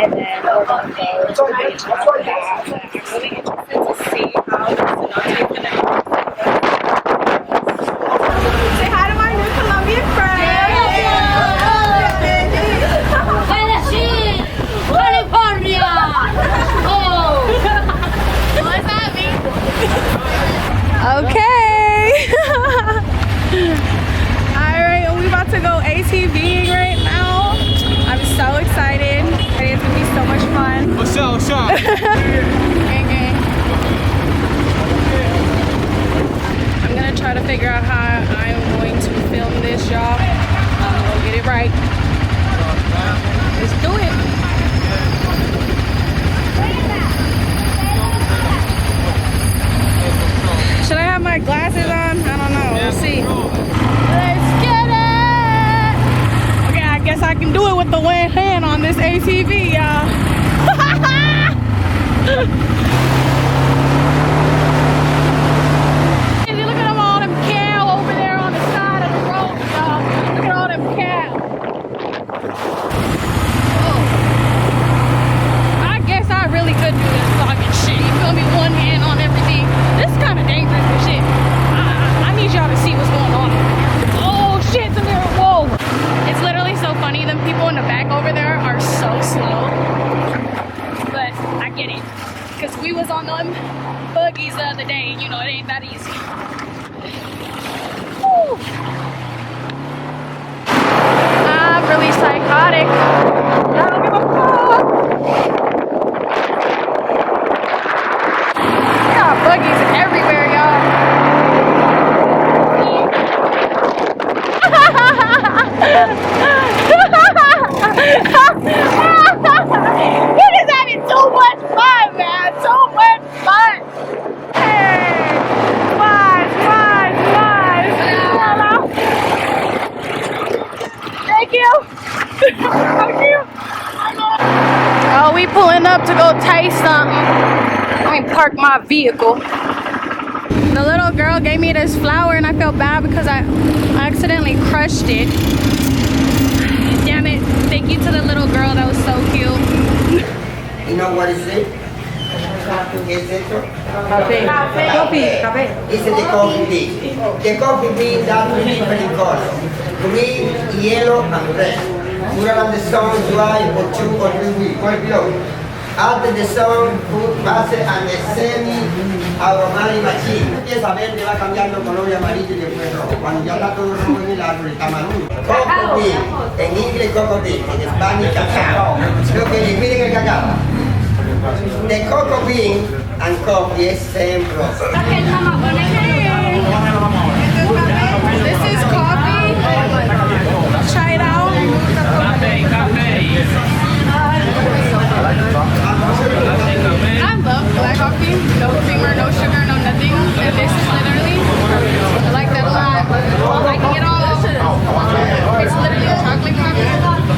and then we're going to go to the beach after that. But I'm really interested to see how the Cenote is going to be. Say hi to my new Colombian friend. California! Oh! What's that mean? Okay. Alright, we about to go ATVing right now. I'm so excited. It's gonna be so much fun. What's up? What's up? Gang, gang. I'm gonna try to figure out how I'm going to film this, y'all. I'm gonna get it right. Let's do it. Should I have my glasses on? I don't know. We'll see. Let's get it! Okay, I guess I can do it with the one hand on this ATV, y'all. Look at all them cows over there on the side of the road, y'all. Look at all them cows. Oh. I guess I really could do this vlogging shit. You feel me? One hand on everything. This is kind of dangerous and shit. I need y'all to see what's going on over here. Oh shit, Samira, whoa. It's literally so funny. Them people in the back over there are so slow. But I get it. Because we was on them buggies the other day. You know, it ain't that easy. Woo. I'm really psychotic. I don't give a fuck. Got buggies everywhere, y'all. We're just having so much fun, man. So much fun. Hey, fun. Thank you. Thank you. Oh, we pulling up to go taste something. Let me park my vehicle. The little girl gave me this flower and I felt bad because I accidentally crushed it. Damn it. Thank you to the little girl. That was so cute. You know what is it? ¿Qué es esto? Coffee. This is the coffee bean. The coffee bean that two different colors. Green, yellow, and red. Put it on the sun, dry for 2 or 3 weeks. Quite low. After the sun, pass it on the semi-aromatic machine. Empieza verde, va cambiando color de amarillo y después rojo. Cuando ya está todo rojo en el árbol, está maduro. Coco bean, en inglés coco bean, en español cacao. Lo que miren el cacao. The cocoa bean and coffee is same process. This is coffee. Try it out. I love black coffee. No creamer, no sugar, no nothing. And this is literally, I like that a lot. Liking it all. It's literally a chocolate coffee.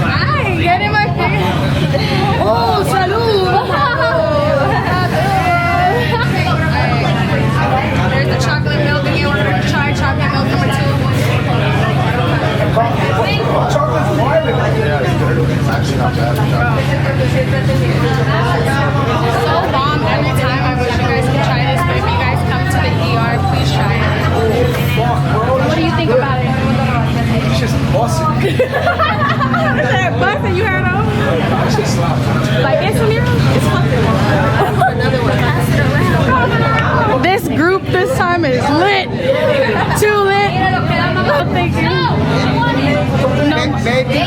Ay, get in my face. Oh, salud. There's the chocolate milk and you ordered to try chocolate milk number 2. So bomb every time. I wish you guys could try this, but if you guys come to the ER, please try it. What do you think about it? It's just awesome. Is that bus that you heard of? It's just Like it's Samira? It's fucking another one. This group this time is lit. Too lit. No, thank you. No. Baby.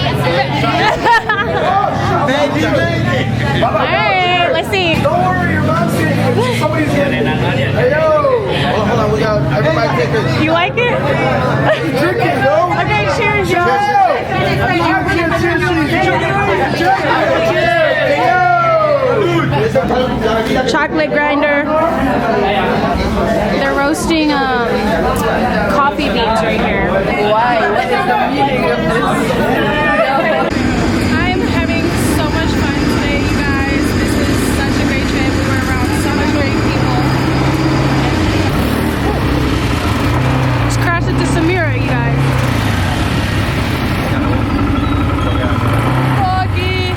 Alright, let's see. don't worry, your mom's getting somebody's getting Hey yo! Hold on, we got everybody take a You like it? drink it, yo! Okay, cheers, y'all. Chocolate grinder. They're roasting coffee beans right here. Why? What is the meaning of this? I'm having so much fun today, you guys. This is such a great trip. We were around so much great people. Just crashed into Sameera, you guys. Foggy.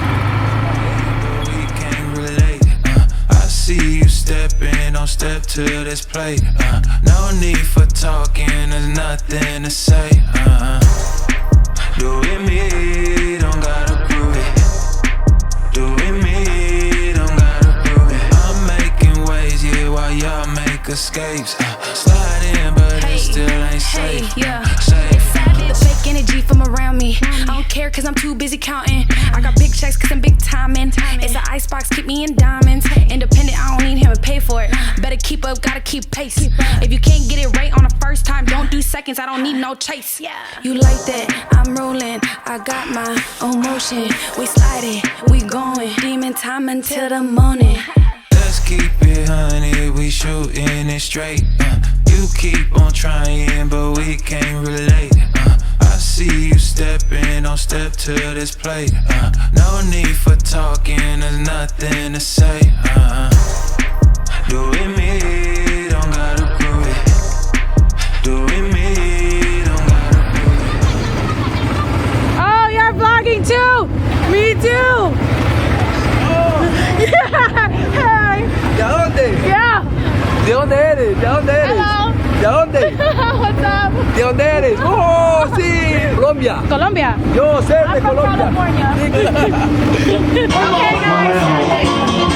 to this plate. No need for talking, there's nothing to say. Do it me, don't gotta prove it. Do it me, don't gotta prove it. I'm making waves, yeah, while y'all make escapes. Slide in, but it still ain't safe. Yeah. It's sad with the fake energy from around me. I don't care cause I'm too busy counting. I got big checks cause I'm big timing. It's an icebox, keep me in diamonds. Independent, I don't need him to pay for it. Better keep up, gotta keep pace. If you can't get it right on the first time, don't do seconds, I don't need no chase. You like that, I'm rolling. I got my own motion. We sliding, we going. Demon time until the morning. Let's keep it honey, we shooting it straight. You keep on trying, but we can't relate. I see you stepping, don't step to this plate. No need for talking, there's nothing to say. Do it me, don't gotta prove it. Do it me, don't gotta prove it. Oh, you're vlogging too. Me too. Yeah. Hey. ¿De dónde? Yeah. ¿De dónde eres? ¿De dónde eres? Hello. ¿De dónde? What's up? ¿De dónde eres? ¡Oh, sí! Colombia. Colombia. Yo sé de I'm from Colombia. California. Okay, guys.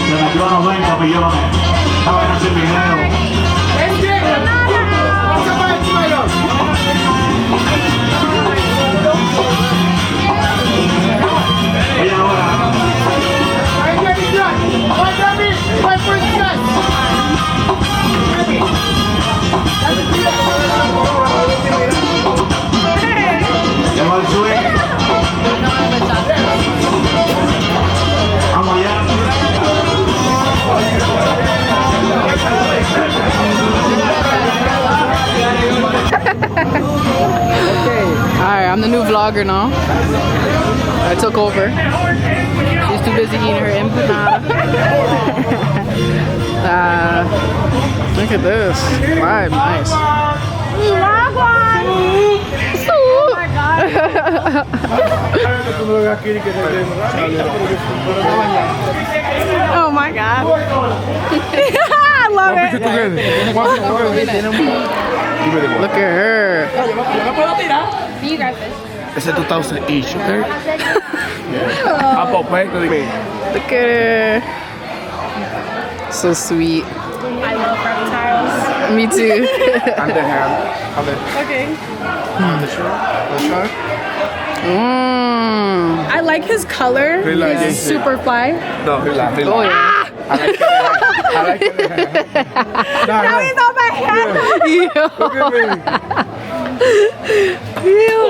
Se metió a 90 millones. Estaba en ese video. Oye, ahora. Lleva el swing. Vamos allá. Alright, I'm the new vlogger now. I took over. She's too busy eating her empanada. Look at this. Vibe, nice. Oh my god. I love it. Look at her. You got this. It's a 2000 each, okay? Yeah. Apple pie, Look at her. So sweet. I love reptiles. Me too. And the ham. Okay. The shark. I like his color. He's super fly. No, relax. Oh yeah. I like it. Now he's on my head. Look at me. Ew.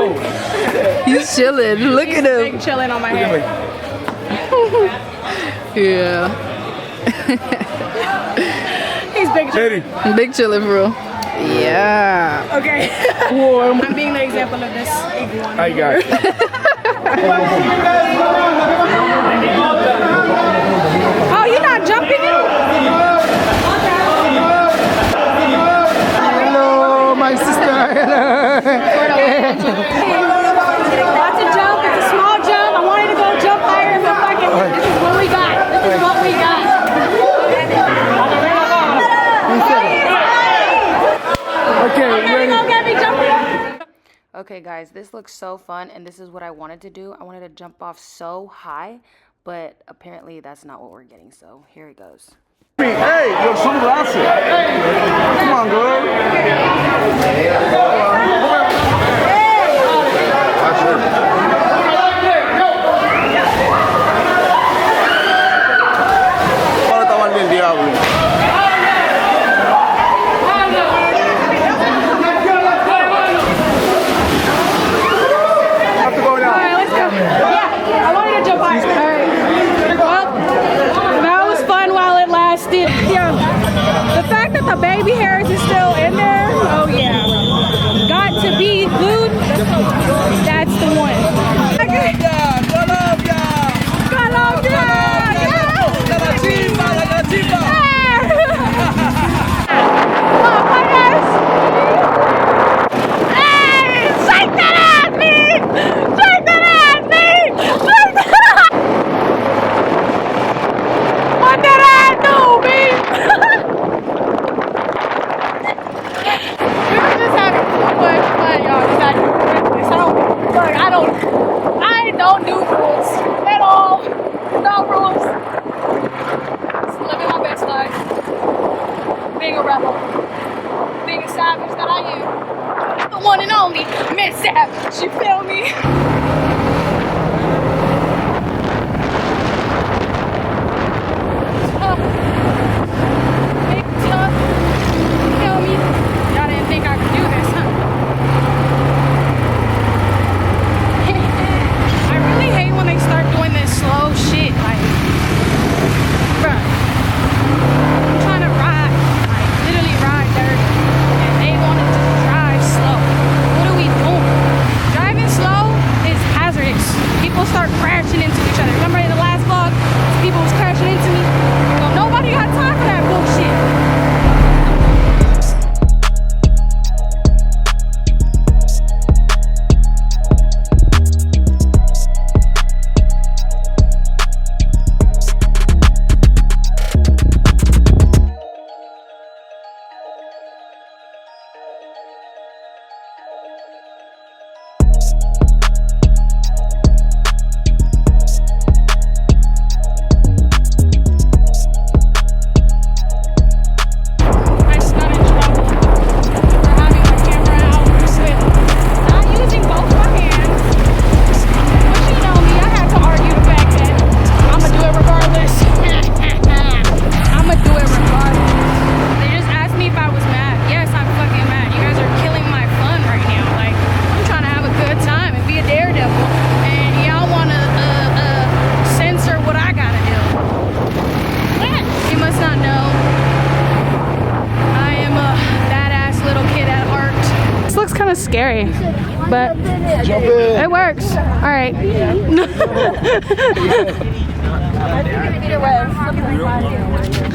He's chilling. Look at him. Big chilling on my head. Yeah. He's big chilling. Big chillin', bro. Yeah. Okay. I'm being the example of this iguana. I got it. Oh, you're not jumping in? Hello, my sister. That's a jump. It's a small jump. I wanted to go jump higher, but fucking, this is what we got. This is what we got. Okay guys, this looks so fun and this is what I wanted to do. I wanted to jump off so high, but apparently that's not what we're getting, so here it goes. Hey, your sunglasses. Come on, girl. Ahora está mal bien diablo. The fact that the baby hairs is still in there that I am. The one and only Miss Savage, you feel me? Tough. Big tough. You feel me? Y'all didn't think I could do this, huh? I really hate when they start doing this slow shit, like, bruh. I'm trying to ride, like, literally ride dirty, and they want to just drive slow. What are we doing? Driving slow is hazardous. People start crashing into each other. Remember in the last vlog, people was crashing into me? So nobody got time for that bullshit. Scary, but it works. All right.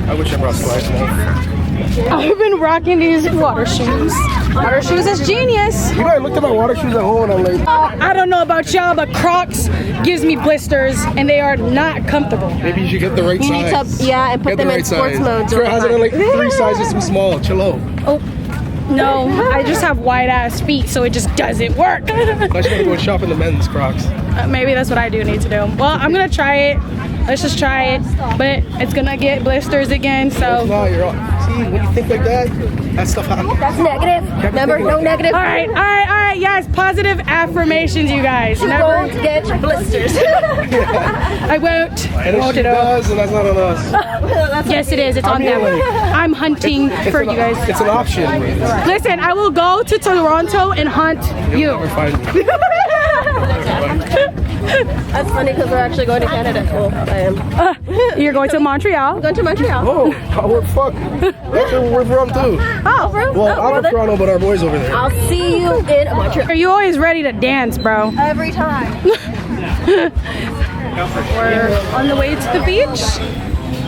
I wish I brought slides now. I've been rocking these water shoes. Water shoes is genius. You know, I looked at my water shoes at home and I'm like, I don't know about y'all, but Crocs gives me blisters and they are not comfortable. maybe you should get the right You need size. to, yeah, and put Get the them in right sports size. mode. Swear, has it in like 3 sizes too small. Chill out. Oh, no, I just have wide ass feet, so it just doesn't work. I just gotta go shop in the men's Crocs. Maybe that's what I do need to do. Well, I'm gonna try it. Let's just try it, but it's gonna get blisters again, so. No, you're all, see, when you think like that stuff happens. That's negative. Remember, no negative. All right, yes, positive affirmations, you guys. You won't get blisters. I won't. And if she does, and that's not on us. Yes, it is. It's on them. I'm hunting for you guys. It's an option. Listen, I will go to Toronto and hunt you. You'll never find me. That's funny because we're actually going to Canada. Well, I am. You're going to Montreal? Going to Montreal. Oh, we're fucked. That's where we're from too. Oh, Well, I'm from Toronto, but our boys over there. I'll see you in Montreal. are you always ready to dance, bro? Every time. We're on the way to the beach.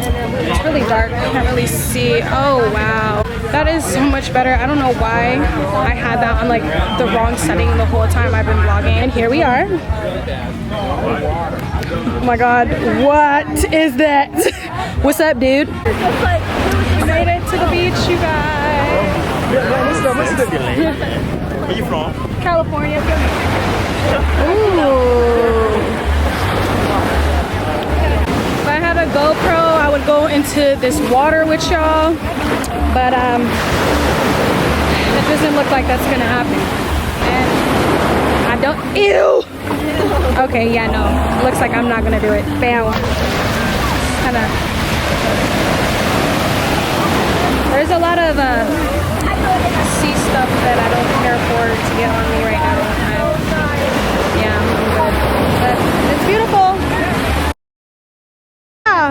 It's really dark. I can't really see. Oh, wow. That is so much better. I don't know why I had that on like the wrong setting the whole time I've been vlogging. And here we are. Oh my God. What is that? What's up, dude? We made it to the beach, you guys. Where you from? California. Ooh. If I had a GoPro, I would go into this water with y'all, but it doesn't look like that's gonna happen. And I don't. Ew. Okay, yeah, no. Looks like I'm not gonna do it. Bam. Kinda. There's a lot of sea stuff that I don't care for to get on me right now. Yeah, I'm good. But it's beautiful. Yeah.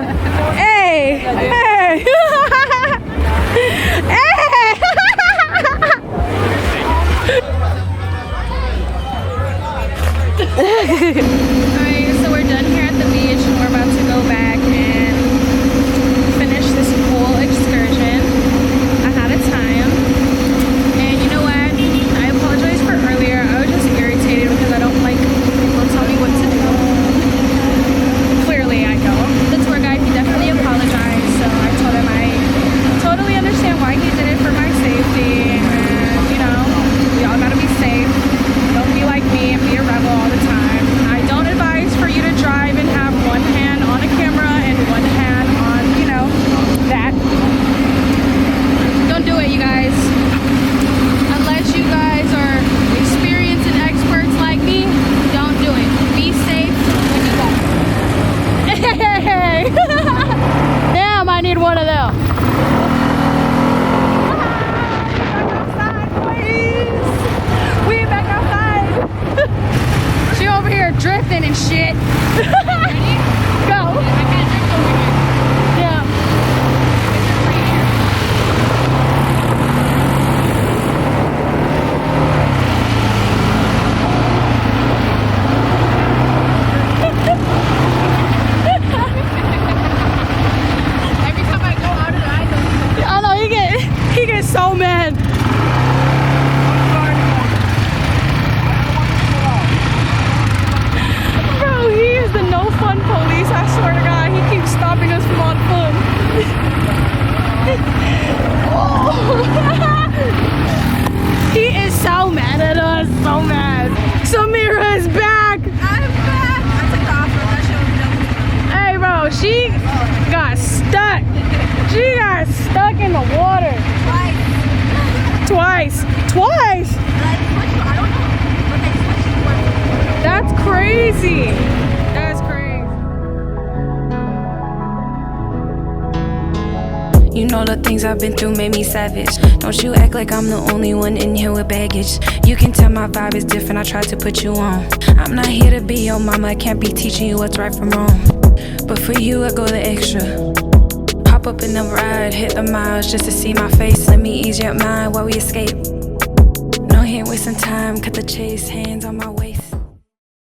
Hey! Hey! Hey! Alright, so we're done here at the beach and we're about to go back and finish this whole excursion. I had a time. And you know what? I apologize for earlier. I was just irritated because I don't like people tell me what to do. Clearly I don't. The tour guide, he definitely apologized. So I told him I totally understand why he did it for my safety. And you know, y'all gotta be safe. Don't be like me and be a rebel all the time. I don't shit. Go. Yeah. Every time I go out of the island, I know he gets so mad. Bro, he is the no fun police. I swear to God, he keeps stopping us from all the fun. He is so mad at us, so mad. Sameera is back. I'm back. I took the offer. That shit was double. Hey, bro, she got stuck. She got stuck in the water. Twice. Twice? I don't know. But they switched once. That's crazy. That's crazy. You know the things I've been through made me savage. Don't you act like I'm the only one in here with baggage. You can tell my vibe is different, I tried to put you on. I'm not here to be your mama, I can't be teaching you what's right from wrong. But for you, I go the extra. Hop up in the ride, hit the miles just to see my face. Let me ease your mind while we escape. No, he ain't wasting time, cut the chase, hands on my waist.